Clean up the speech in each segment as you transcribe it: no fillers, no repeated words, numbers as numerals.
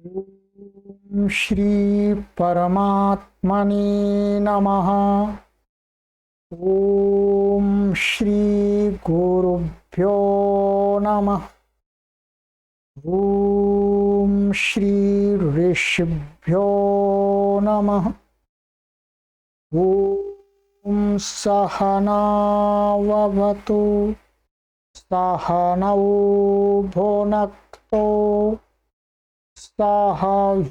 ओम श्री परमात्मने नमः। ओम श्री गुरुभ्यो नमः। ओम श्री ऋषिभ्यो नमः। ओम सहनाववतु सहनौ भुनक्तु सह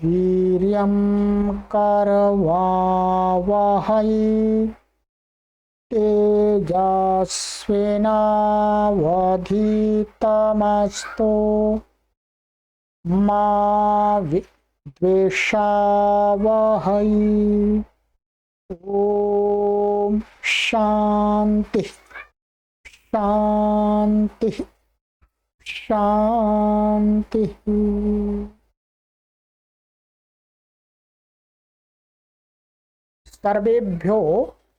वीर्यं करवावहै तेजस्विनावधीतमस्तु मा विद्विषावहै। ओम शांति शांति शांति। सर्वेभ्यो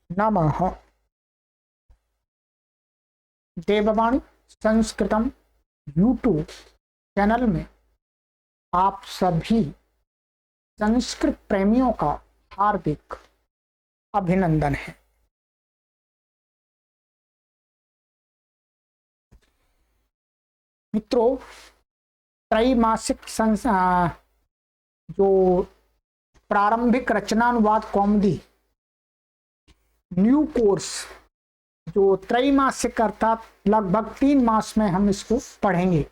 नमः। देववाणी संस्कृतम यूट्यूब चैनल में आप सभी संस्कृत प्रेमियों का हार्दिक अभिनंदन है। मित्रों, त्रैमासिक जो प्रारंभिक रचनानुवाद कौमुदी न्यू कोर्स, जो त्रैमासिक अर्थात लगभग 3 मास में हम इसको पढ़ेंगे।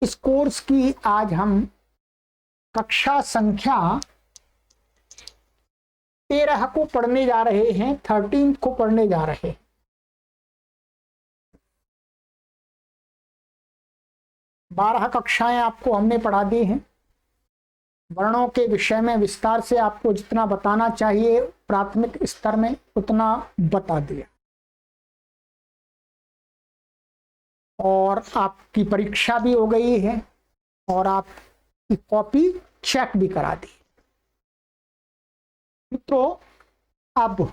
इस कोर्स की आज हम कक्षा संख्या 13 को पढ़ने जा रहे हैं, 13 को पढ़ने जा रहे हैं। 12 कक्षाएं आपको हमने पढ़ा दी हैं। वर्णों के विषय में विस्तार से आपको जितना बताना चाहिए प्राथमिक स्तर में उतना बता दिया, और आपकी परीक्षा भी हो गई है और आपकी कॉपी चेक भी करा दी। मित्रों, अब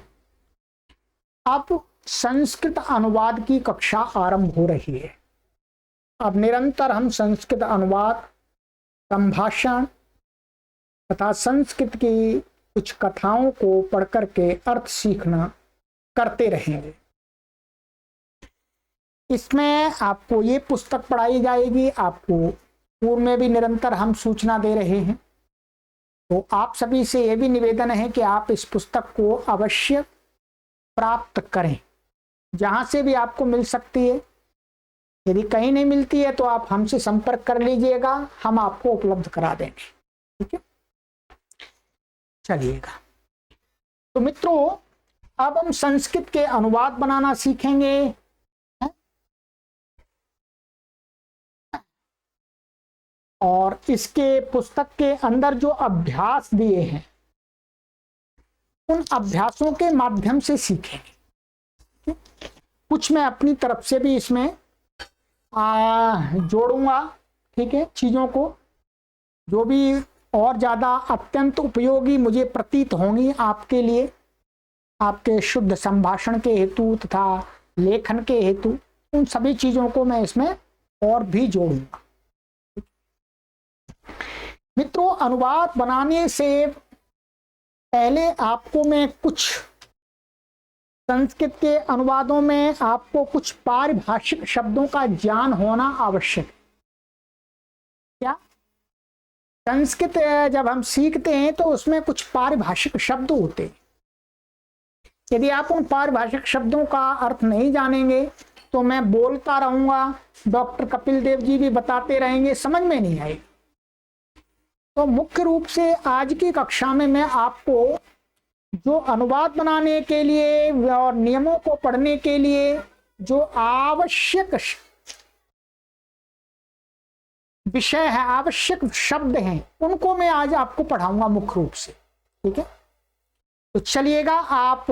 संस्कृत अनुवाद की कक्षा आरंभ हो रही है। अब निरंतर हम संस्कृत अनुवाद, संभाषण तथा संस्कृत की कुछ कथाओं को पढ़ करके अर्थ सीखना करते रहेंगे। इसमें आपको ये पुस्तक पढ़ाई जाएगी। आपको पूर्व में भी निरंतर हम सूचना दे रहे हैं, तो आप सभी से यह भी निवेदन है कि आप इस पुस्तक को अवश्य प्राप्त करें, जहां से भी आपको मिल सकती है। यदि कहीं नहीं मिलती है तो आप हमसे संपर्क कर लीजिएगा, हम आपको उपलब्ध करा देंगे। ठीक है, चलिएगा। तो मित्रों, अब हम संस्कृत के अनुवाद बनाना सीखेंगे। और इसके पुस्तक के अंदर जो अभ्यास दिए हैं उन अभ्यासों के माध्यम से सीखेंगे। कुछ मैं अपनी तरफ से भी इसमें जोड़ूंगा। ठीक है, चीजों को जो भी और ज्यादा अत्यंत उपयोगी मुझे प्रतीत होंगी आपके लिए, आपके शुद्ध संभाषण के हेतु तथा लेखन के हेतु, उन सभी चीजों को मैं इसमें और भी जोड़ूंगा। मित्रों, अनुवाद बनाने से पहले आपको मैं कुछ संस्कृत के अनुवादों में आपको कुछ पारिभाषिक शब्दों का ज्ञान होना आवश्यक है। क्या संस्कृत जब हम सीखते हैं तो उसमें कुछ पारिभाषिक शब्द होते हैं। यदि आप उन पारिभाषिक शब्दों का अर्थ नहीं जानेंगे तो मैं बोलता रहूंगा, डॉक्टर कपिल देव जी भी बताते रहेंगे, समझ में नहीं आएगा। तो मुख्य रूप से आज की कक्षा में मैं आपको जो अनुवाद बनाने के लिए और नियमों को पढ़ने के लिए जो आवश्यक विषय है, आवश्यक शब्द हैं, उनको मैं आज आपको पढ़ाऊंगा मुख्य रूप से। ठीक है, तो चलिएगा। आप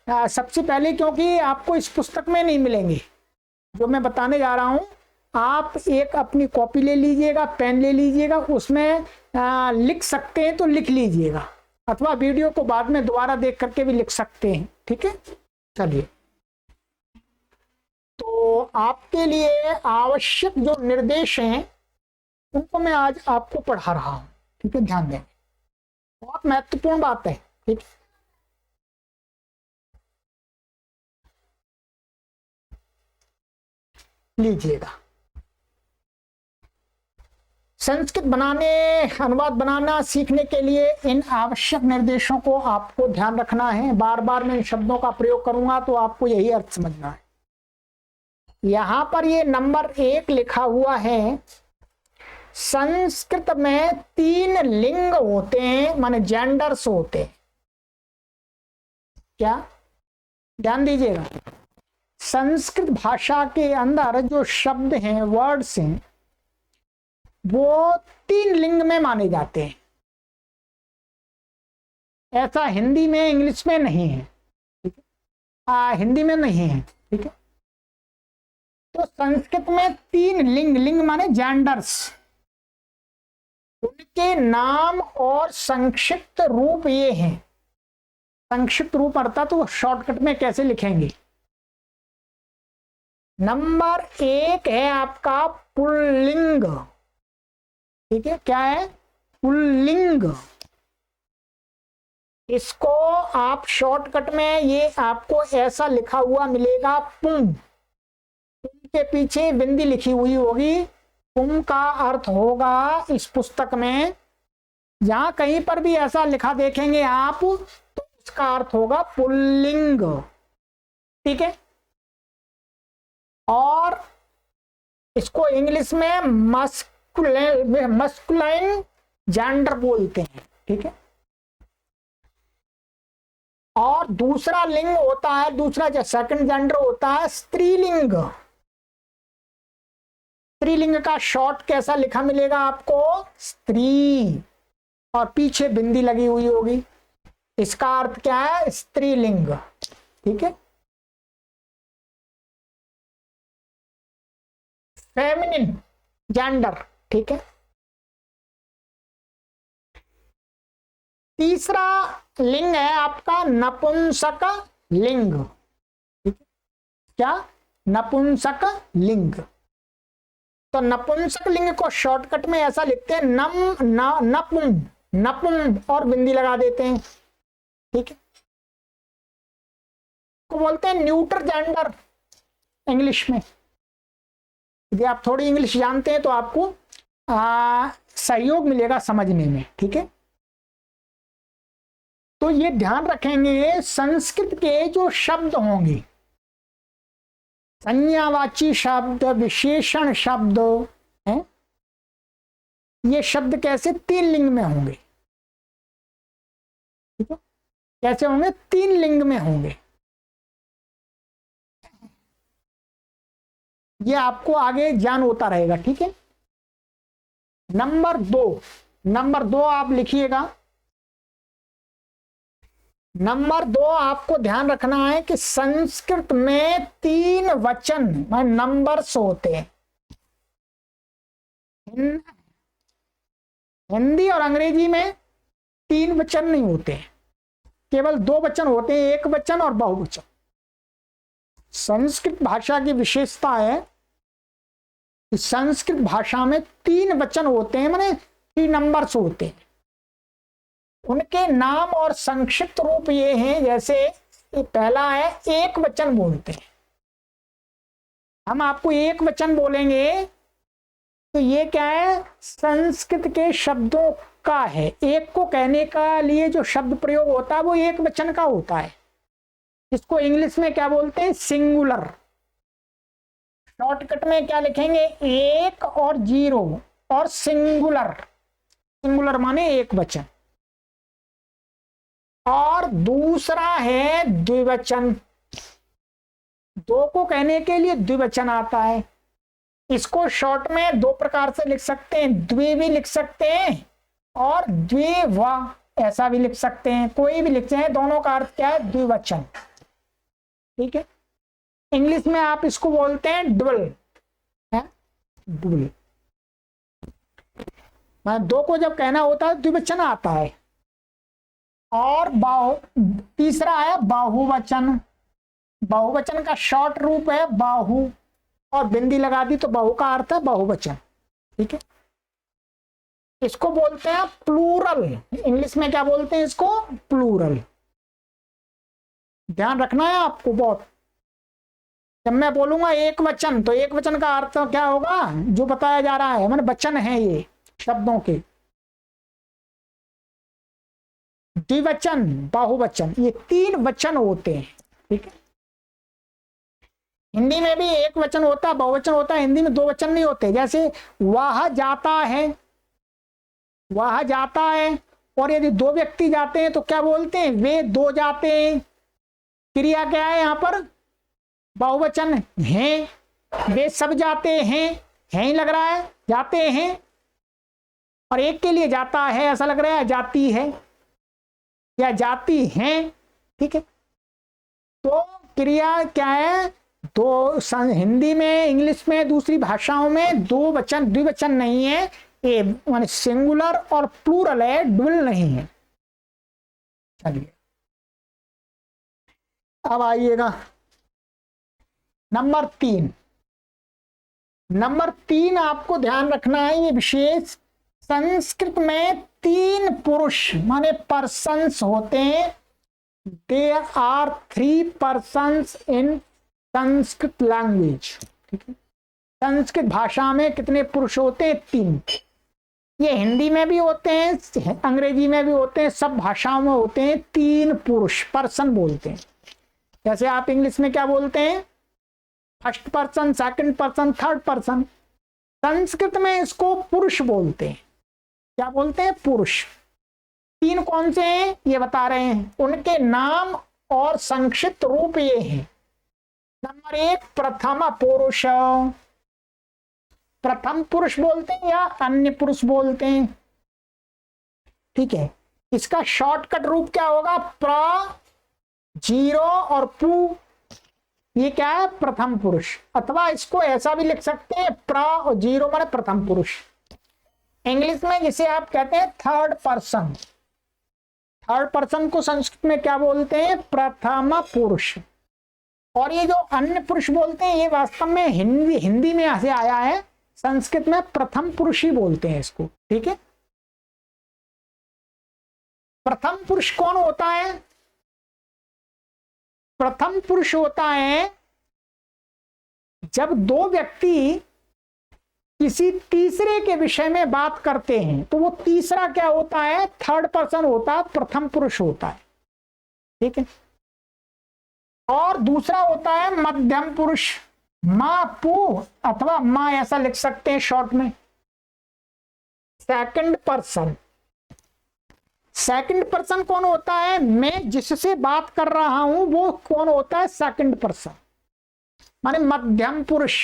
सबसे पहले, क्योंकि आपको इस पुस्तक में नहीं मिलेंगे जो मैं बताने जा रहा हूं, आप एक अपनी कॉपी ले लीजिएगा, पेन ले लीजिएगा, उसमें लिख सकते हैं तो लिख लीजिएगा, अथवा वीडियो को बाद में दोबारा देख करके भी लिख सकते हैं। ठीक है, चलिए। तो आपके लिए आवश्यक जो निर्देश हैं उनको मैं आज आपको पढ़ा रहा हूं, ठीक है, ध्यान दें, बहुत महत्वपूर्ण बात है, ठीक है। लीजिएगा, संस्कृत अनुवाद बनाना सीखने के लिए इन आवश्यक निर्देशों को आपको ध्यान रखना है। बार बार मैं इन शब्दों का प्रयोग करूंगा तो आपको यही अर्थ समझना है। यहां पर ये नंबर 1 लिखा हुआ है, संस्कृत में 3 लिंग होते हैं, माने जेंडर्स होते हैं। क्या, ध्यान दीजिएगा, संस्कृत भाषा के अंदर जो शब्द हैं, वर्ड्स हैं, वो 3 लिंग में माने जाते हैं। ऐसा हिंदी में, इंग्लिश में नहीं है, ठीक है, हिंदी में नहीं है, ठीक है। तो संस्कृत में 3 लिंग, लिंग माने जेंडर्स, उनके नाम और संक्षिप्त रूप ये हैं। संक्षिप्त रूप अर्थात वो शॉर्टकट में कैसे लिखेंगे। नंबर 1 है आपका पुल्लिंग, ठीक है, क्या है, पुल्लिंग। इसको आप शॉर्टकट में ये आपको ऐसा लिखा हुआ मिलेगा, पुम, पुम के पीछे बिंदी लिखी हुई होगी। पुम का अर्थ होगा इस पुस्तक में, जहां कहीं पर भी ऐसा लिखा देखेंगे आप तो इसका अर्थ होगा पुल्लिंग, ठीक है। और इसको इंग्लिश में मस्कुलाइन जेंडर बोलते हैं, ठीक है। और दूसरा लिंग होता है, दूसरा जो सेकंड जेंडर होता है स्त्रीलिंग। स्त्रीलिंग का शॉर्ट कैसा लिखा मिलेगा आपको, स्त्री, और पीछे बिंदी लगी हुई होगी। इसका अर्थ क्या है, स्त्रीलिंग, ठीक है। फेमिनिन जेंडर, ठीक है। तीसरा लिंग है आपका नपुंसक लिंग, ठीक है, क्या, नपुंसक लिंग। तो नपुंसक लिंग को शॉर्टकट में ऐसा लिखते हैं, नपुं, नपुं और बिंदी लगा देते हैं, ठीक है। को बोलते हैं न्यूट्रल जेंडर इंग्लिश में। यदि आप थोड़ी इंग्लिश जानते हैं तो आपको सहयोग मिलेगा समझने में, ठीक है। तो ये ध्यान रखेंगे, संस्कृत के जो शब्द होंगे, संज्ञावाची शब्द, विशेषण शब्द हैं, ये शब्द कैसे 3 लिंग में होंगे, ठीक है। कैसे होंगे, 3 लिंग में होंगे। ये आपको आगे ज्ञान होता रहेगा, ठीक है। नंबर 2 आप लिखिएगा। नंबर 2 आपको ध्यान रखना है कि संस्कृत में 3 वचन नंबर्स होते हैं। हिंदी और अंग्रेजी में 3 वचन नहीं होते, केवल 2 वचन होते हैं, एक वचन और बहुवचन। संस्कृत भाषा की विशेषता है कि संस्कृत भाषा में 3 वचन होते हैं, माने 3 नंबर्स होते हैं। उनके नाम और संक्षिप्त रूप ये हैं, जैसे पहला है एक वचन बोलते हैं। हम आपको एक वचन बोलेंगे तो ये क्या है, संस्कृत के शब्दों का है। एक को कहने का लिए जो शब्द प्रयोग होता है वो एक वचन का होता है, इसको इंग्लिश में क्या बोलते हैं, सिंगुलर। शॉर्टकट में क्या लिखेंगे, 1 और 0 और सिंगुलर, सिंगुलर माने एक वचन। और दूसरा है द्विवचन, 2 को कहने के लिए द्विवचन आता है। इसको शॉर्ट में 2 प्रकार से लिख सकते हैं, द्वि भी लिख सकते हैं और द्विवा ऐसा भी लिख सकते हैं, कोई भी लिखते हैं, दोनों का अर्थ क्या है, द्विवचन, ठीक है। इंग्लिश में आप इसको बोलते हैं डबल, डबल। 2 को जब कहना होता है द्विवचन आता है। और तीसरा है बाहुवचन। बहुवचन का शॉर्ट रूप है बाहु, और बिंदी लगा दी तो बाहु का अर्थ है बहुवचन, ठीक है। इसको बोलते हैं प्लूरल। इंग्लिश में क्या बोलते हैं इसको? प्लूरल। ध्यान रखना है आपको बहुत। जब मैं बोलूंगा एक वचन, तो एक वचन का अर्थ क्या होगा? जो बताया जा रहा है, माने वचन है ये शब्दों के। द्विवचन, बहुवचन, ये 3 वचन होते हैं। ठीक है। हिंदी में भी एक वचन होता है, बहुवचन होता है। हिंदी में 2 वचन नहीं होते। जैसे वह जाता है, वह जाता है, और यदि 2 व्यक्ति जाते हैं तो क्या बोलते हैं? वे 2 जाते हैं। क्रिया क्या है यहाँ पर? बहुवचन हैं। वे सब जाते हैं, हैं ही लग रहा है, जाते हैं। और एक के लिए जाता है ऐसा लग रहा है, जाती है या जाती हैं। ठीक है। तो क्रिया क्या है? 2, हिंदी में, इंग्लिश में, दूसरी भाषाओं में 2 वचन, द्विवचन नहीं है। ये माने सिंगुलर और प्लूरल है, डुअल नहीं है। चलिए अब आइएगा नंबर 3। नंबर 3 आपको ध्यान रखना है, ये विशेष। संस्कृत में 3 पुरुष माने पर्सन्स होते हैं। There are 3 persons in Sanskrit language. ठीक है। संस्कृत भाषा में कितने पुरुष होते हैं? 3। ये हिंदी में भी होते हैं, अंग्रेजी में भी होते हैं, सब भाषाओं में होते हैं। 3 पुरुष, पर्सन बोलते हैं। जैसे आप इंग्लिश में क्या बोलते हैं? First person, second person, third person. Sanskrit में इसको पुरुष बोलते हैं। क्या बोलते हैं? पुरुष। 3 कौन से हैं ये बता रहे हैं। उनके नाम और संक्षिप्त रूप ये हैं। नंबर 1 प्रथम पुरुष। प्रथम पुरुष बोलते हैं या अन्य पुरुष बोलते हैं। ठीक है। इसका शॉर्टकट रूप क्या होगा? प्र, 0 और पु। ये क्या है? प्रथम पुरुष। अथवा इसको ऐसा भी लिख सकते हैं, प्र और 0 माने प्रथम पुरुष। इंग्लिश में जिसे आप कहते हैं थर्ड पर्सन। थर्ड पर्सन को संस्कृत में क्या बोलते हैं? प्रथम पुरुष। और ये जो अन्य पुरुष बोलते हैं, ये वास्तव में हिंदी में से आया है। संस्कृत में प्रथम पुरुष ही बोलते हैं इसको। ठीक है। प्रथम पुरुष कौन होता है? प्रथम पुरुष होता है जब 2 व्यक्ति किसी तीसरे के विषय में बात करते हैं, तो वो तीसरा क्या होता है? थर्ड पर्सन होता है, प्रथम पुरुष होता है। ठीक है। और दूसरा होता है मध्यम पुरुष। मां, पू अथवा मां ऐसा लिख सकते हैं शॉर्ट में। Second person. सेकंड पर्सन कौन होता है? मैं जिससे बात कर रहा हूं वो कौन होता है? सेकंड पर्सन माने मध्यम पुरुष।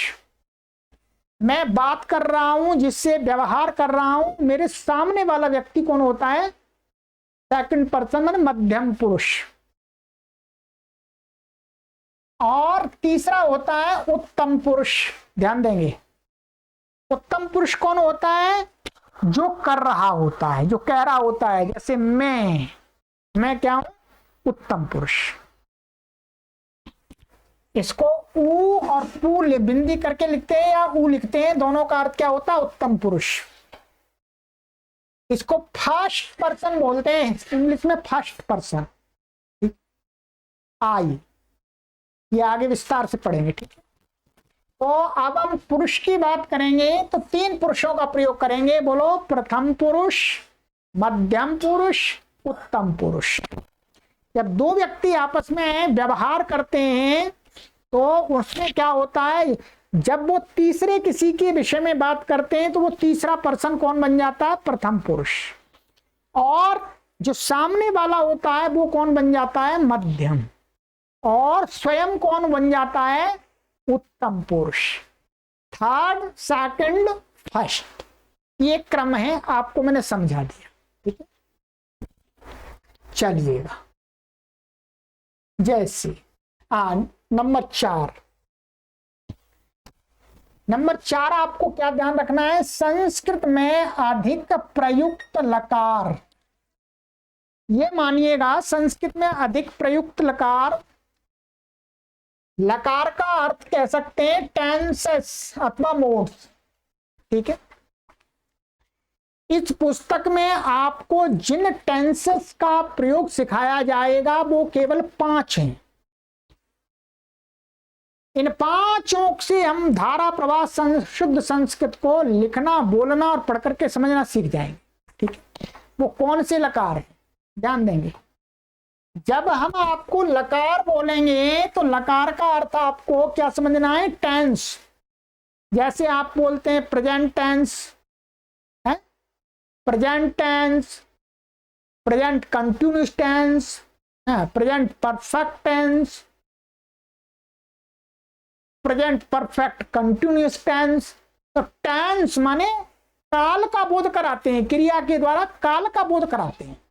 मैं बात कर रहा हूं, जिससे व्यवहार कर रहा हूं, मेरे सामने वाला व्यक्ति कौन होता है? सेकंड पर्सन माने मध्यम पुरुष। और तीसरा होता है उत्तम पुरुष। ध्यान देंगे, उत्तम पुरुष कौन होता है? जो कर रहा होता है, जो कह रहा होता है। जैसे मैं क्या हूं? उत्तम पुरुष। इसको ऊ और पू बिंदी करके लिखते हैं या ऊ लिखते हैं, दोनों का अर्थ क्या होता है? उत्तम पुरुष। इसको फर्स्ट पर्सन बोलते हैं इंग्लिश में, फर्स्ट पर्सन। आई, ये आगे विस्तार से पढ़ेंगे। ठीक है। तो अब हम पुरुष की बात करेंगे तो 3 पुरुषों का प्रयोग करेंगे। बोलो, प्रथम पुरुष, मध्यम पुरुष, उत्तम पुरुष। जब 2 व्यक्ति आपस में व्यवहार करते हैं तो उसमें क्या होता है? जब वो तीसरे किसी के विषय में बात करते हैं तो वो तीसरा पर्सन कौन बन जाता है? प्रथम पुरुष। और जो सामने वाला होता है वो कौन बन जाता है? मध्यम। और स्वयं कौन बन जाता है? उत्तम पुरुष। थर्ड, सेकंड, फर्स्ट, ये क्रम है, आपको मैंने समझा दिया। ठीक है। चलिएगा, जैसे नंबर 4। नंबर 4 आपको क्या ध्यान रखना है? संस्कृत में अधिक प्रयुक्त लकार। ये मानिएगा, संस्कृत में अधिक प्रयुक्त लकार। लकार का अर्थ कह सकते हैं टेंसेस अथवा मोड्स। ठीक है। इस पुस्तक में आपको जिन टेंसेस का प्रयोग सिखाया जाएगा वो केवल 5 हैं। इन 5 से हम धारा प्रवाह शुद्ध संस्कृत को लिखना, बोलना और पढ़ करके समझना सीख जाएंगे। ठीक है, वो कौन से लकार है ध्यान देंगे। जब हम आपको लकार बोलेंगे तो लकार का अर्थ आपको क्या समझना है, टेंस। जैसे आप बोलते हैं प्रेजेंट टेंस है, present tense, present continuous tense, present perfect tense, present perfect continuous tense. तो टेंस माने काल का बोध कराते हैं, क्रिया के द्वारा काल का बोध कराते हैं।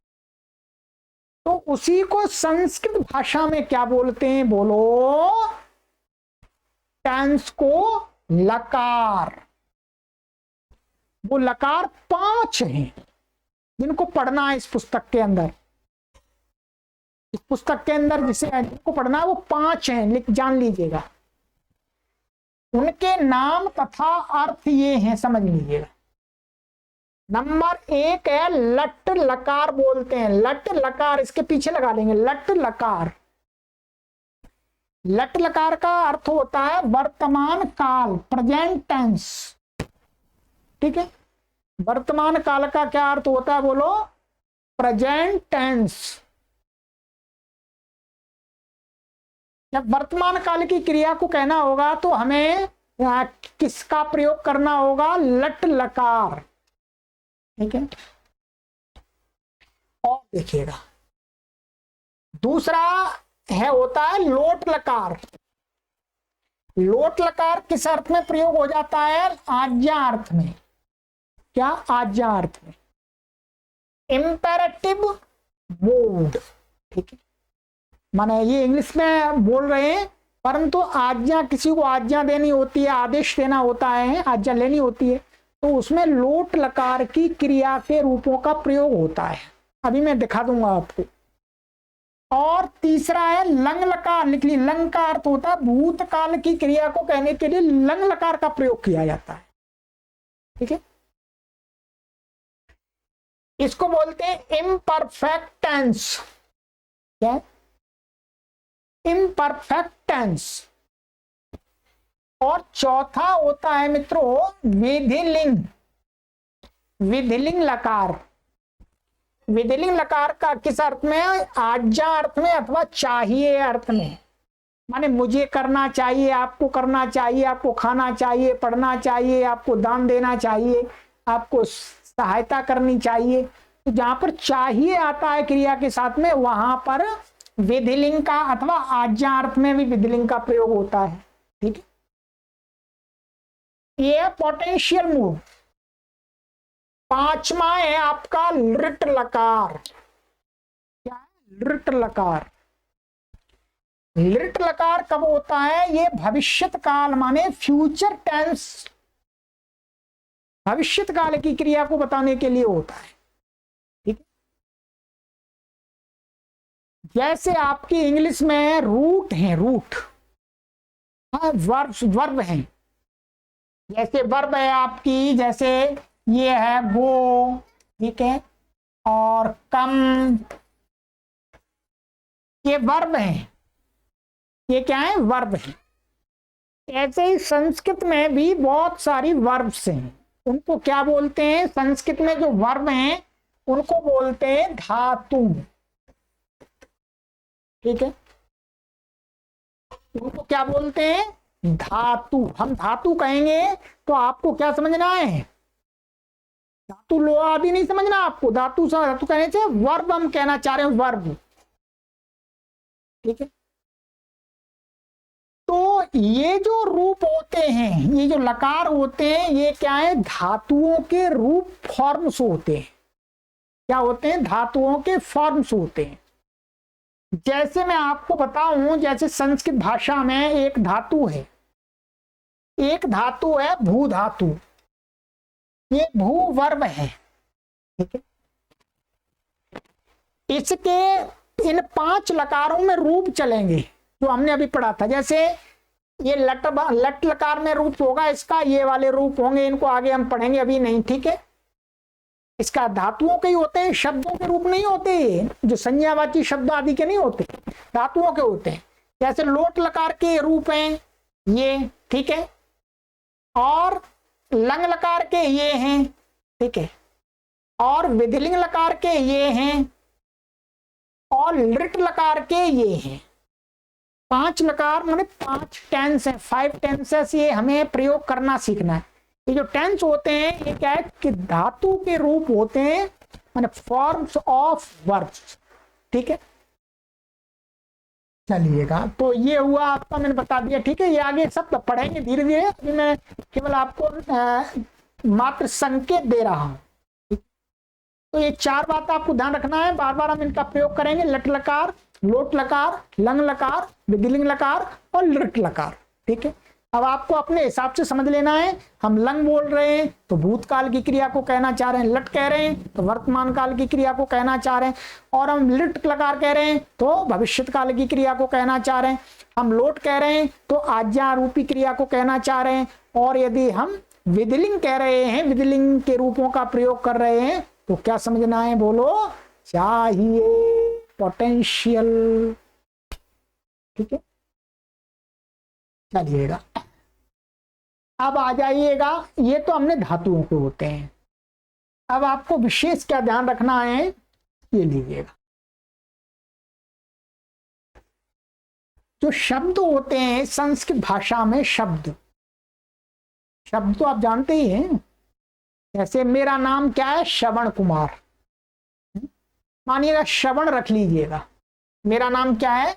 तो उसी को संस्कृत भाषा में क्या बोलते हैं, बोलो, टेंस को लकार। वो लकार 5 हैं जिनको पढ़ना है इस पुस्तक के अंदर। इस पुस्तक के अंदर जिसे जिनको पढ़ना है वो 5 हैं, लिख जान लीजिएगा। उनके नाम तथा अर्थ ये हैं, समझ लीजिएगा। नंबर 1 है लट लकार बोलते हैं। लट लकार इसके पीछे लगा लेंगे, लट लकार। लट लकार का अर्थ होता है वर्तमान काल, प्रेजेंट टेंस। ठीक है, वर्तमान काल का क्या अर्थ होता है बोलो, प्रेजेंट टेंस। जब वर्तमान काल की क्रिया को कहना होगा तो हमें किसका प्रयोग करना होगा, लट लकार। ठीक है, और देखिएगा दूसरा है होता है लोट लकार। लोट लकार किस अर्थ में प्रयोग हो जाता है, आज्ञा अर्थ में। क्या, आज्ञा अर्थ में, इंपेरेटिव मोड। ठीक है, माने ये इंग्लिश में बोल रहे हैं, परंतु आज्ञा, किसी को आज्ञा देनी होती है, आदेश देना होता है, आज्ञा लेनी होती है, तो उसमें लोट लकार की क्रिया के रूपों का प्रयोग होता है। अभी मैं दिखा दूंगा आपको। और तीसरा है लंग लकार। लिख ली, लंग का अर्थ होता है भूतकाल की क्रिया को कहने के लिए लंग लकार का प्रयोग किया जाता है। ठीक है, इसको बोलते हैं इम्परफेक्ट टेंस। क्या, इम्परफेक्ट टेंस। और चौथा होता है मित्रों विधिलिंग। विधिलिंग लकार। विधिलिंग लकार का किस अर्थ में, आज्ञा अर्थ में अथवा चाहिए अर्थ में। माने मुझे करना चाहिए, आपको करना चाहिए, आपको खाना चाहिए, पढ़ना चाहिए, आपको दान देना चाहिए, आपको सहायता करनी चाहिए। तो जहां पर चाहिए आता है क्रिया के साथ में, वहां पर विधिलिंग का अथवा आज्ञा अर्थ में भी विधिलिंग का प्रयोग होता है। ठीक है, ये पोटेंशियल मूड। 5वां है आपका लृट लकार। क्या है, लृट लकार। लृट लकार कब होता है, ये भविष्यत काल माने फ्यूचर टेंस, भविष्यत काल की क्रिया को बताने के लिए होता है। ठीक है, जैसे आपकी इंग्लिश में रूट है, रूट, वर्ब है। जैसे वर्ब है आपकी, जैसे ये है गो, ठीक है, और कम, ये वर्ब है। ये क्या है, वर्ब है। ऐसे ही संस्कृत में भी बहुत सारी वर्ब्स हैं। उनको क्या बोलते हैं, संस्कृत में जो वर्ब हैं उनको बोलते हैं धातु। ठीक है, उनको क्या बोलते हैं, धातु। हम धातु कहेंगे तो आपको क्या समझना है, धातु लोहा आदि नहीं समझना आपको। धातु धातु कहने से वर्ब हम कहना चाह रहे हैं, वर्ब। ठीक है, तो ये जो रूप होते हैं, ये जो लकार होते हैं, ये क्या है, धातुओं के रूप, फॉर्म्स होते हैं। क्या होते हैं, धातुओं के फॉर्म्स होते हैं। जैसे मैं आपको बताऊं, जैसे संस्कृत भाषा में एक धातु है, एक धातु है भू धातु। ये भू वर्ब है। ठीक है, इसके इन 5 लकारों में रूप चलेंगे जो हमने अभी पढ़ा था। जैसे ये लट लकार में रूप होगा इसका, ये वाले रूप होंगे, इनको आगे हम पढ़ेंगे, अभी नहीं। ठीक है, इसका धातुओं के ही होते हैं, शब्दों के रूप नहीं होते, जो संज्ञावाची शब्द आदि के नहीं होते, धातुओं के होते हैं। जैसे लोट लकार के रूप हैं ये, ठीक है, और लंग लकार के ये हैं, ठीक है, और विधिलिंग लकार के ये हैं, और लृट लकार के ये हैं। 5 लकार माने 5 टेंस है, 5 टेंसेस ये हमें प्रयोग करना सीखना है। ये जो टेंस होते हैं ये क्या है कि धातु के रूप होते हैं, माने फॉर्म्स ऑफ वर्ब्स, ठीक है। चलिएगा, तो ये हुआ आपका, मैंने बता दिया, ठीक है। ये आगे सब पढ़ेंगे धीरे धीरे, अभी मैं केवल आपको मात्र संकेत दे रहा हूं। तो ये 4 बात आपको ध्यान रखना है, बार बार हम इनका प्रयोग करेंगे। लट लकार, लोट लकार, लंग लकार, विधिलिंग लकार और लृट लकार, ठीक है। अब आपको अपने हिसाब से समझ लेना है। हम लंग बोल रहे हैं तो भूतकाल की क्रिया को कहना चाह रहे हैं, लट कह रहे हैं तो वर्तमान काल की क्रिया को कहना चाह रहे हैं, और हम लृट लकार कह रहे हैं तो भविष्यत काल की क्रिया को कहना चाह रहे हैं, हम लोट कह रहे हैं तो आज्ञा रूपी क्रिया को कहना चाह रहे हैं, और यदि हम विधिलिंग कह रहे हैं, विधिलिंग के रूपों का प्रयोग कर रहे हैं, तो क्या समझना है, बोलो, चाहिए, पोटेंशियल, ठीक है। चलिएगा, अब आ जाइएगा, ये तो हमने धातुओं के होते हैं। अब आपको विशेष क्या ध्यान रखना है, ये लीजिएगा। जो शब्द होते हैं संस्कृत भाषा में, शब्द तो आप जानते ही हैं। जैसे मेरा नाम क्या है, श्रवण कुमार, मानिएगा श्रवण रख लीजिएगा, मेरा नाम क्या है,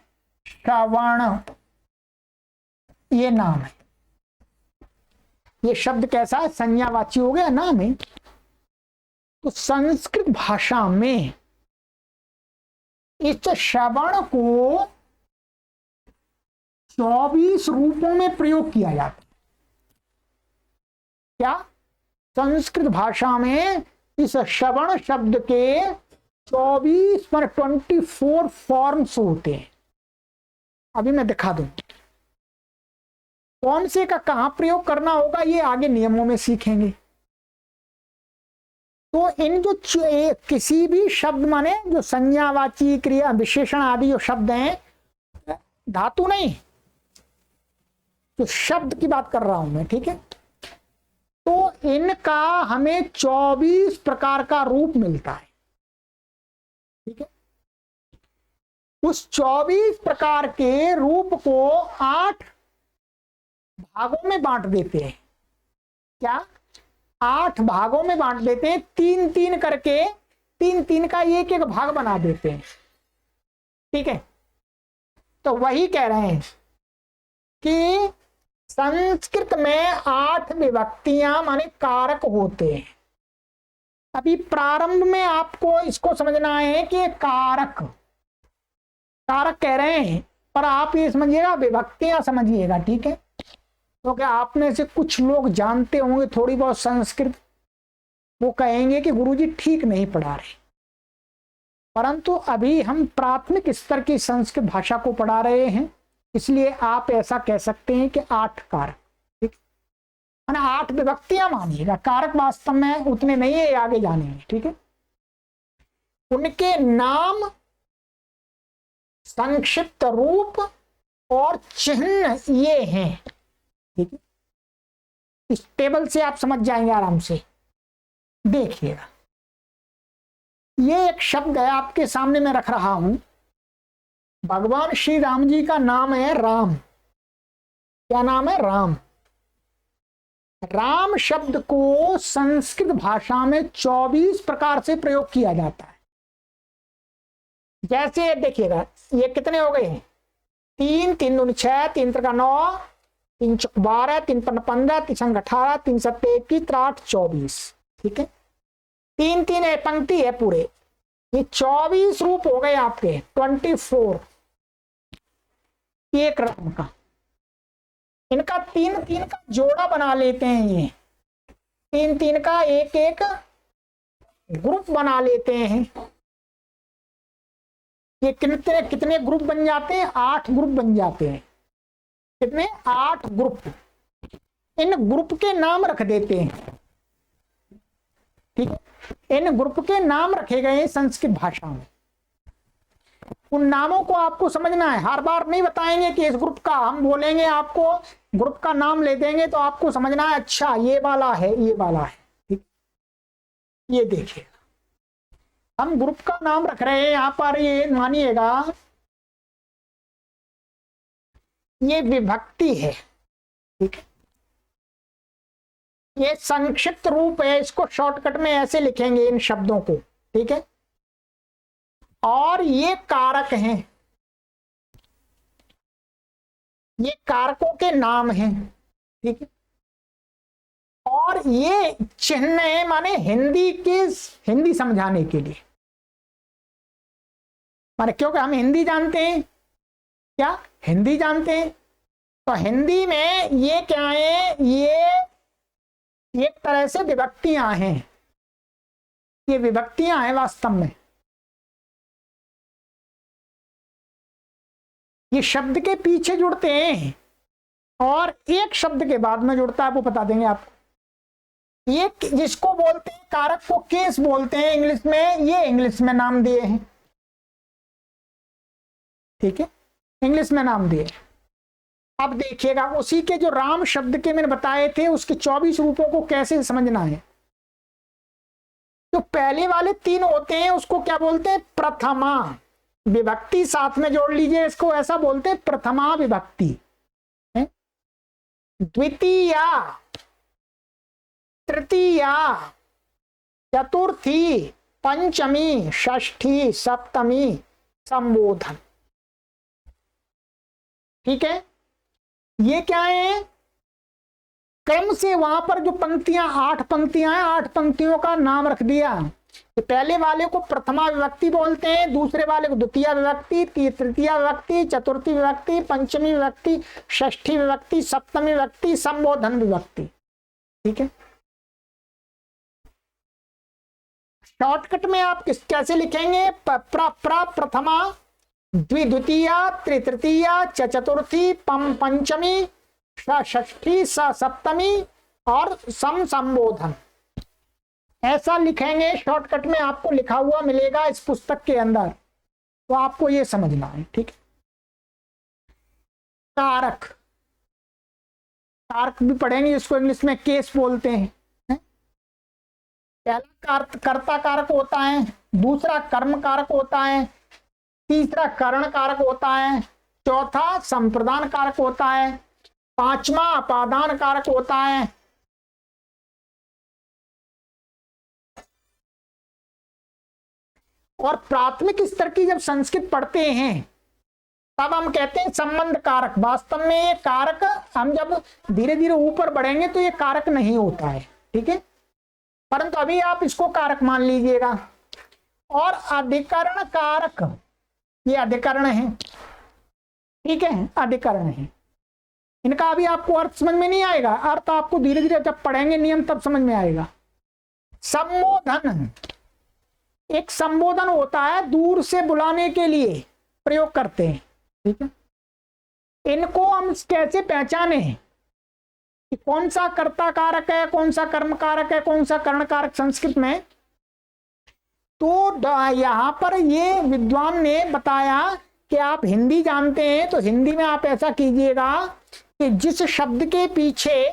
श्रवण, ये नाम है। ये शब्द कैसा है, संज्ञावाची हो गया, नाम है। तो संस्कृत भाषा में इस श्रवण को 24 रूपों में प्रयोग किया जाता है। क्या संस्कृत भाषा में इस श्रवण शब्द के 24 फॉर्म्स होते हैं। अभी मैं दिखा दूं कौन से का कहां प्रयोग करना होगा, ये आगे नियमों में सीखेंगे। तो इन जो किसी भी शब्द माने जो संज्ञावाची क्रिया विशेषण आदि जो शब्द हैं, धातु नहीं, तो शब्द की बात कर रहा हूं मैं, ठीक है। तो इनका हमें 24 प्रकार का रूप मिलता है, ठीक है। उस 24 प्रकार के रूप को 8 भागों में बांट देते हैं। क्या 8 भागों में बांट देते हैं, 3-3 करके, 3-3 का एक भाग बना देते हैं, ठीक है। तो वही कह रहे हैं कि संस्कृत में 8 विभक्तियां माने कारक होते हैं। अभी प्रारंभ में आपको इसको समझना है कि कारक कह रहे हैं, पर आप ये समझिएगा विभक्तियां समझिएगा, ठीक है। क्योंकि आप में से कुछ लोग जानते होंगे थोड़ी बहुत संस्कृत, वो कहेंगे कि गुरुजी ठीक नहीं पढ़ा रहे, परंतु अभी हम प्राथमिक स्तर की संस्कृत भाषा को पढ़ा रहे हैं, इसलिए आप ऐसा कह सकते हैं कि 8 कारक, ठीक है, 8 विभक्तियां मानिएगा। कारक वास्तव में उतने नहीं है, आगे जानेंगे, ठीक है। उनके नाम, संक्षिप्त रूप और चिन्ह ये हैं, ठीक है। इस टेबल से आप समझ जाएंगे आराम से। देखिएगा, ये एक शब्द है आपके सामने मैं रख रहा हूं। भगवान श्री राम जी का नाम है राम। क्या नाम है, राम। राम शब्द को संस्कृत भाषा में 24 प्रकार से प्रयोग किया जाता है। जैसे देखिएगा, ये कितने हो गए हैं, 3, 3 दूनी 6, 3 त्रिका 9, 3 चौक 12, 3 पंजा 15, 3 संग 18, 3 सत्ते 21, 3 8 24, ठीक है। 3-3 है, पंक्ति है पूरे, ये 24 रूप हो गए आपके, 24 एक राम का। इनका 3-3 का जोड़ा बना लेते हैं, ये 3-3 का एक ग्रुप बना लेते हैं। ये कितने ग्रुप बन जाते हैं, 8 ग्रुप बन जाते हैं। कितने, 8 ग्रुप। इन ग्रुप के नाम रख देते हैं, ठीक है। इन ग्रुप के नाम रखे गए हैं संस्कृत भाषा में। उन नामों को आपको समझना है। हर बार नहीं बताएंगे कि इस ग्रुप का, हम बोलेंगे आपको ग्रुप का नाम ले देंगे तो आपको समझना है अच्छा ये वाला है, ये वाला है। ठीक, ये देखिए हम ग्रुप का नाम रख रहे हैं यहां पर, ये मानिएगा ये विभक्ति है। ठीक है, ये संक्षिप्त रूप है, इसको शॉर्टकट में ऐसे लिखेंगे इन शब्दों को। ठीक है, और ये कारक हैं, ये कारकों के नाम हैं। ठीक है, और ये चिन्ह है, माने हिंदी समझाने के लिए, माने क्योंकि हम हिंदी जानते हैं, क्या हिंदी जानते हैं, तो हिंदी में ये क्या है, ये एक तरह से विभक्तियां हैं, ये विभक्तियां हैं वास्तव में। ये शब्द के पीछे जुड़ते हैं और एक शब्द के बाद में जुड़ता है, वो बता देंगे आपको। ये जिसको बोलते हैं कारक को केस बोलते हैं इंग्लिश में, ये इंग्लिश में नाम दिए हैं। ठीक है, इंग्लिश में नाम दिए। अब देखिएगा उसी के जो राम शब्द के मैंने बताए थे उसके 24 रूपों को कैसे समझना है। जो पहले वाले 3 होते हैं उसको क्या बोलते हैं, प्रथमा विभक्ति, साथ में जोड़ लीजिए इसको, ऐसा बोलते हैं प्रथमा विभक्ति। द्वितीया, तृतीया, चतुर्थी, पंचमी, षष्ठी, सप्तमी, संबोधन। ठीक है, ये क्या है, क्रम से वहां पर जो पंक्तियां 8 पंक्तियां हैं, 8 पंक्तियों का नाम रख दिया। तो पहले वाले को प्रथमा विभक्ति बोलते हैं, दूसरे वाले को द्वितीय विभक्ति, तृतीय विभक्ति, चतुर्थी विभक्ति, पंचमी विभक्ति, षष्ठी विभक्ति, सप्तमी विभक्ति, संबोधन विभक्ति। ठीक है, शॉर्टकट में आप कैसे लिखेंगे, प्रथमा, द्वितीया, तृतीया, चतुर्थी, पंचमी, षष्ठी, सप्तमी और संबोधन, ऐसा लिखेंगे। शॉर्टकट में आपको लिखा हुआ मिलेगा इस पुस्तक के अंदर, तो आपको ये समझना है। ठीक है, कारक, कारक भी पढ़ेंगे, इसको इंग्लिश में केस बोलते हैं। पहला कर्ता कारक होता है, दूसरा कर्म कारक होता है, तीसरा करण कारक होता है, चौथा संप्रदान कारक होता है, पांचवा अपादान कारक होता है, और प्राथमिक स्तर की जब संस्कृत पढ़ते हैं तब हम कहते हैं संबंध कारक। वास्तव में ये कारक, हम जब धीरे धीरे ऊपर बढ़ेंगे तो ये कारक नहीं होता है। ठीक है, परंतु अभी आप इसको कारक मान लीजिएगा। और अधिकरण कारक, ये अधिकरण है। ठीक है, अधिकरण है, इनका अभी आपको अर्थ समझ में नहीं आएगा, अर्थ आपको धीरे धीरे जब पढ़ेंगे नियम तब समझ में आएगा। संबोधन, एक संबोधन होता है, दूर से बुलाने के लिए प्रयोग करते हैं। ठीक है, इनको हम कैसे पहचाने कि कौन सा कर्ता कारक है, कौन सा कर्म कारक है, कौन सा कर्ण कारक संस्कृत में, तो यहां पर ये विद्वान ने बताया कि आप हिंदी जानते हैं तो हिंदी में आप ऐसा कीजिएगा कि जिस शब्द के पीछे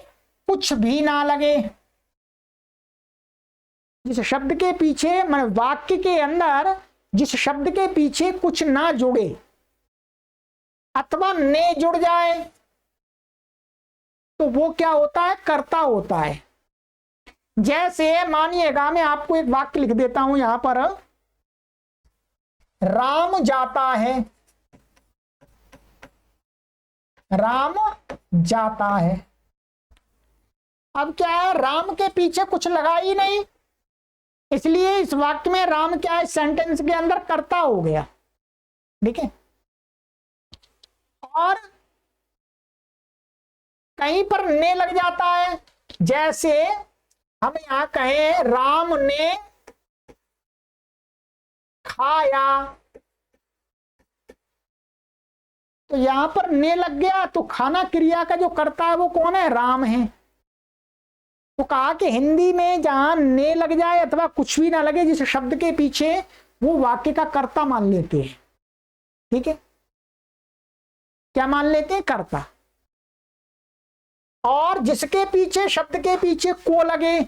कुछ भी ना लगे, जिस शब्द के पीछे, मतलब वाक्य के अंदर जिस शब्द के पीछे कुछ ना जुड़े अथवा ने जुड़ जाए तो वो क्या होता है, कर्ता होता है। जैसे मानिएगा मैं आपको एक वाक्य लिख देता हूं यहां पर, राम जाता है, राम जाता है। अब क्या है, राम के पीछे कुछ लगा ही नहीं, इसलिए इस वाक्य में राम क्या है, सेंटेंस के अंदर कर्ता हो गया। ठीक है, और कहीं पर ने लग जाता है, जैसे हम यहां कहें राम ने खाया, तो यहां पर ने लग गया, तो खाना क्रिया का जो कर्ता है वो कौन है, राम है। तो कहा कि हिंदी में जहां ने लग जाए अथवा कुछ भी ना लगे जिस शब्द के पीछे, वो वाक्य का कर्ता मान लेते हैं। ठीक है, क्या मान लेते हैं? कर्ता। और जिसके पीछे, शब्द के पीछे को लगे,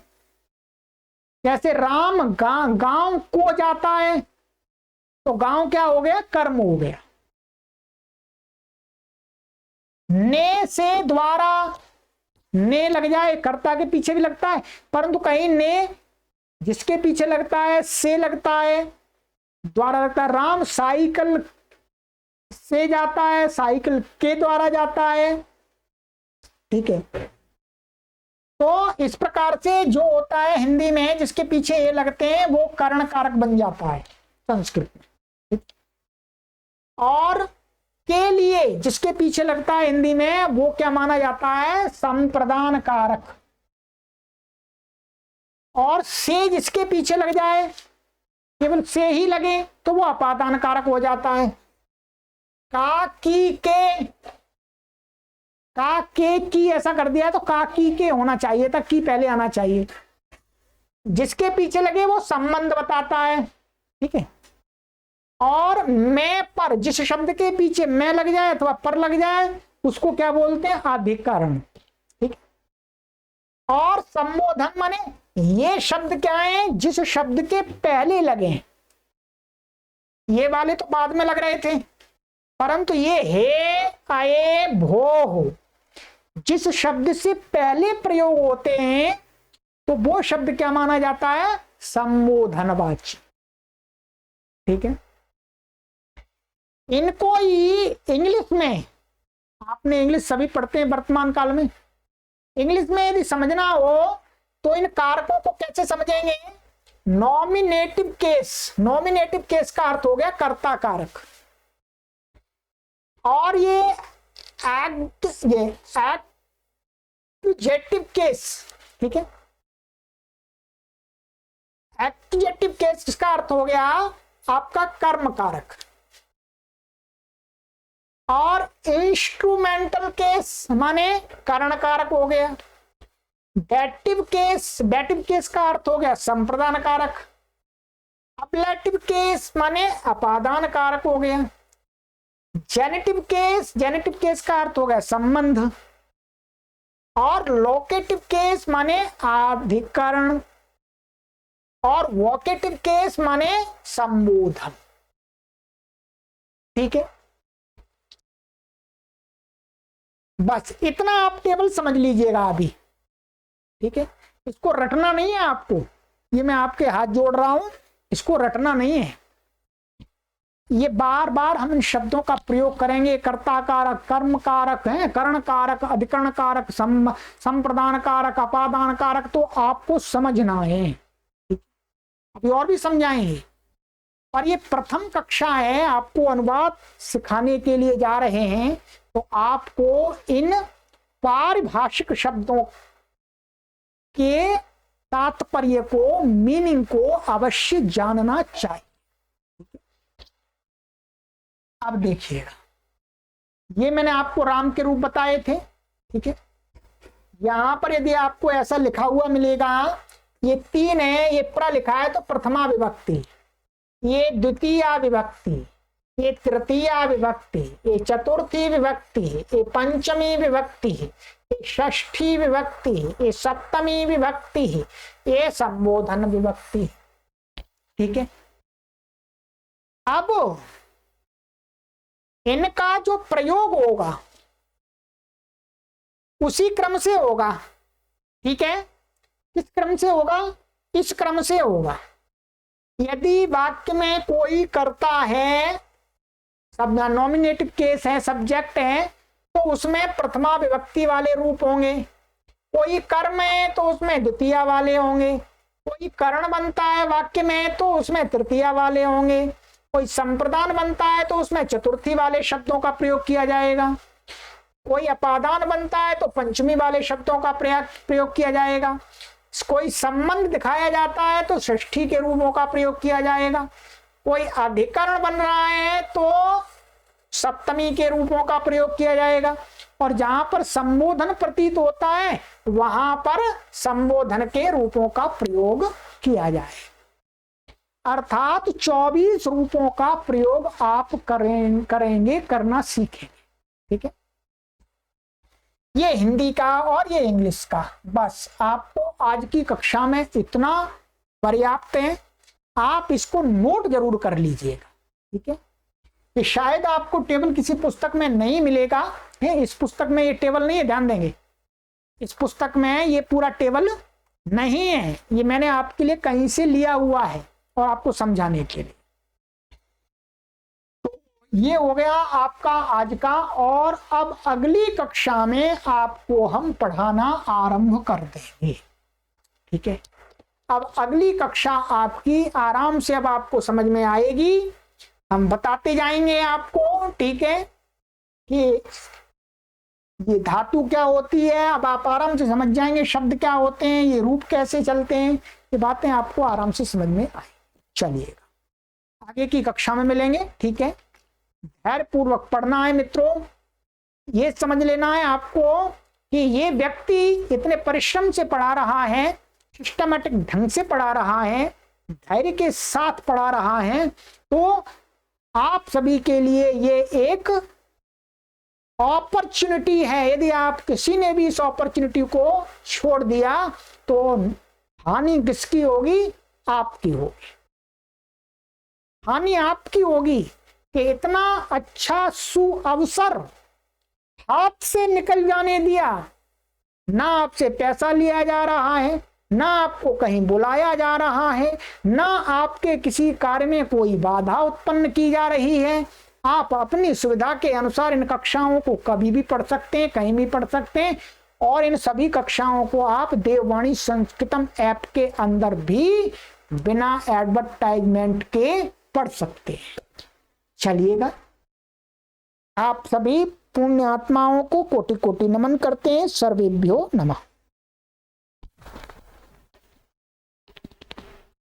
जैसे राम गांव को जाता है, तो गांव क्या हो गया? कर्म हो गया। ने से द्वारा, ने लग जाए, कर्ता के पीछे भी लगता है, परंतु कहीं ने जिसके पीछे लगता है, से लगता है, द्वारा लगता है। राम साइकिल से जाता है, साइकिल के द्वारा जाता है। ठीक है, तो इस प्रकार से जो होता है हिंदी में, जिसके पीछे ये लगते हैं वो कर्ण कारक बन जाता है संस्कृत में। और के लिए जिसके पीछे लगता है हिंदी में, वो क्या माना जाता है? संप्रदान कारक। और से जिसके पीछे लग जाए, केवल से ही लगे, तो वो अपादान कारक हो जाता है। का के की ऐसा कर दिया है, तो का की के होना चाहिए था, की पहले आना चाहिए। जिसके पीछे लगे वो संबंध बताता है। ठीक है, और मैं पर, जिस शब्द के पीछे मैं लग जाए अथवा पर लग जाए, उसको क्या बोलते हैं? अधिकरण। ठीक, और संबोधन माने ये शब्द क्या है? जिस शब्द के पहले लगे। ये वाले तो बाद में लग रहे थे, परंतु ये हे, आए, भो हो, जिस शब्द से पहले प्रयोग होते हैं, तो वो शब्द क्या माना जाता है? संबोधनवाची। ठीक है, इनको ही इंग्लिश में, आपने इंग्लिश सभी पढ़ते हैं वर्तमान काल में, इंग्लिश में यदि समझना हो तो इन कारकों को कैसे समझेंगे? Nominative case. नॉमिनेटिव केस का अर्थ हो गया कर्ता कारक। और ये एक्जेक्टिव केस। ठीक है, एक्जेक्टिव केस इसका अर्थ हो गया आपका कर्म कारक। और इंस्ट्रूमेंटल केस माने करण कारक हो गया। डेटिव केस का अर्थ हो गया संप्रदान कारक। अपलेटिव केस माने अपादान कारक हो गया। जेनेटिव केस का अर्थ हो गया संबंध। और लोकेटिव केस माने अधिकरण। और वोकेटिव केस माने संबोधन। ठीक है, बस इतना आप टेबल समझ लीजिएगा अभी। ठीक है, इसको रटना नहीं है आपको, ये मैं आपके हाथ जोड़ रहा हूं, इसको रटना नहीं है। ये बार बार हम इन शब्दों का प्रयोग करेंगे। कर्ता कारक, कर्म कारक है, कर्ण कारक, अधिकरण कारक, संप्रदान कारक, अपादान कारक, तो आपको समझना है। अभी और भी समझाएंगे, और ये प्रथम कक्षा है, आपको अनुवाद सिखाने के लिए जा रहे हैं, तो आपको इन पारिभाषिक शब्दों के तात्पर्य को, मीनिंग को अवश्य जानना चाहिए। अब देखिएगा, ये मैंने आपको राम के रूप बताए थे। ठीक है, यहां पर यदि आपको ऐसा लिखा हुआ मिलेगा, ये 3 है, ये प्र लिखा है तो प्रथमा विभक्ति, ये द्वितीया विभक्ति, ये तृतीया विभक्ति, ये चतुर्थी विभक्ति, ये पंचमी विभक्ति, ये षष्ठी विभक्ति, ये सप्तमी विभक्ति, ये संबोधन विभक्ति। ठीक है, अब इनका जो प्रयोग होगा उसी क्रम से होगा। ठीक है, किस क्रम से होगा? इस क्रम से होगा। यदि वाक्य में कोई कर्ता है, सब नॉमिनेटिव केस है, सब्जेक्ट है, तो उसमें प्रथमा विभक्ति वाले रूप होंगे। कोई कर्म है तो उसमें द्वितीया वाले होंगे। कोई करण बनता है वाक्य में तो उसमें तृतीया वाले होंगे। कोई संप्रदान बनता है तो उसमें चतुर्थी वाले शब्दों का प्रयोग किया जाएगा। कोई अपादान बनता है तो पंचमी वाले शब्दों का प्रयोग किया जाएगा। कोई संबंध दिखाया जाता है तो षष्ठी के रूपों का प्रयोग किया जाएगा। कोई अधिकरण बन रहा है तो सप्तमी के रूपों का प्रयोग किया जाएगा। और जहां पर संबोधन प्रतीत होता है वहां पर संबोधन के रूपों का प्रयोग किया जाए। अर्थात 24 रूपों का प्रयोग आप करेंगे, करना सीखेंगे। ठीक है, ये हिंदी का और ये इंग्लिश का। बस आपको आज की कक्षा में इतना पर्याप्त है, आप इसको नोट जरूर कर लीजिएगा। ठीक है, कि शायद आपको टेबल किसी पुस्तक में नहीं मिलेगा है, इस पुस्तक में ये टेबल नहीं है, ध्यान देंगे इस पुस्तक में ये पूरा टेबल नहीं है, ये मैंने आपके लिए कहीं से लिया हुआ है और आपको समझाने के लिए। तो ये हो गया आपका आज का, और अब अगली कक्षा में आपको हम पढ़ाना आरंभ कर देंगे। ठीक है, अब अगली कक्षा आपकी आराम से अब आपको समझ में आएगी, हम बताते जाएंगे आपको। ठीक है, कि ये धातु क्या होती है, अब आप आराम से समझ जाएंगे, शब्द क्या होते हैं, ये रूप कैसे चलते हैं, ये बातें आपको आराम से समझ में आए। चलिएगा, आगे की कक्षा में मिलेंगे। ठीक है, धैर्य पूर्वक पढ़ना है मित्रों, ये समझ लेना है आपको कि ये व्यक्ति इतने परिश्रम से पढ़ा रहा है, सिस्टमैटिक ढंग से पढ़ा रहा है, धैर्य के साथ पढ़ा रहा है, तो आप सभी के लिए ये एक अपॉर्चुनिटी है। यदि आप किसी ने भी इस अपॉर्चुनिटी को छोड़ दिया तो हानि किसकी होगी? आपकी होगी। हानि आपकी होगी कि इतना अच्छा सुअवसर हाथ से निकल जाने दिया, ना आपसे पैसा लिया जा रहा है, ना आपको कहीं बुलाया जा रहा है, ना आपके किसी कार्य में कोई बाधा उत्पन्न की जा रही है। आप अपनी सुविधा के अनुसार इन कक्षाओं को कभी भी पढ़ सकते हैं, कहीं भी पढ़ सकते हैं, और इन सभी कक्षाओं को आप देववाणी संस्कृतम ऐप के अंदर भी बिना एडवर्टाइजमेंट के पढ़ सकते हैं। चलिएगा, आप सभी पुण्य आत्माओं को कोटि कोटि नमन करते हैं। सर्वेभ्यो नमः।